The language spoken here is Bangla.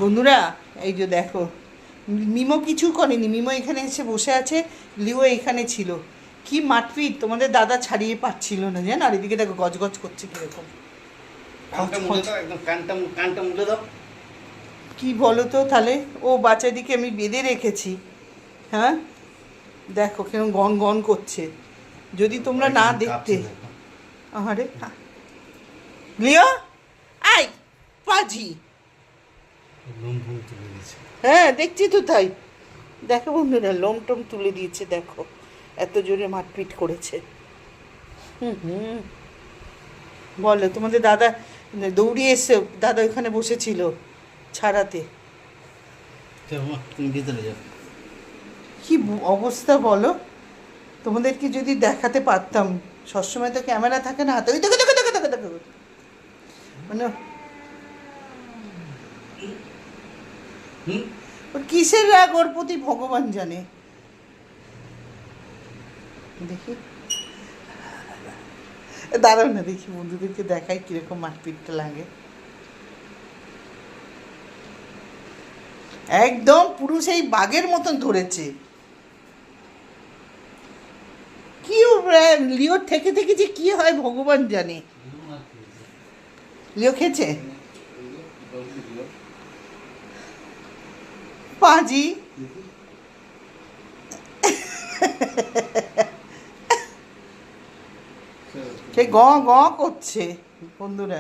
বন্ধুরা এই যে দেখো, মিমো কিছু করেনি, মিমো এখানে এসে বসে আছে, লিও এখানে ছিল। কি মারপিট, তোমাদের দাদা ছাড়িয়ে পাচ্ছিল না জান। আর এদিকে দেখো গজগজ করছে কিরকম। কানটা মুলে দাও। কি বলো তো তাহলে, ও বাচ্চাদিকে আমি বেঁধে রেখেছি, হ্যাঁ দেখো কেমন গন গন করছে, যদি তোমরা না দেখতে। আরে লিও আই পাজি, হ্যাঁ দেখছি তো তাই। দেখো বন্ধুরা লোম টোম তুলে দিয়েছে, দেখো এত জোরে মারপিট করেছে। বলো, তোমাদের দাদা দৌড়িয়ে এসে, দাদা ওইখানে বসেছিল ছাড়াতে। তুমি ভিতরে যাও। কি অবস্থা বলো, তোমাদেরকে যদি দেখাতে পারতাম। সবসময় তো ক্যামেরা থাকে না হাতে, ওই দেখো দেখো দেখো দেখো দেখো, মানে ওর কিসের রাগ ওর প্রতি ভগবান জানে। দেখি দাঁড়াও না, দেখি বন্ধুদেরকে দেখাই কিরকম মারপিটটা লাগে। একদম পুরো সেই বাঘের মতন ধরেছে। কি লিওর থেকে থেকে যে কি হয় ভগবান জানে। লিও খেয়েছে পাজি, সে গ গ করছে বন্ধুরা।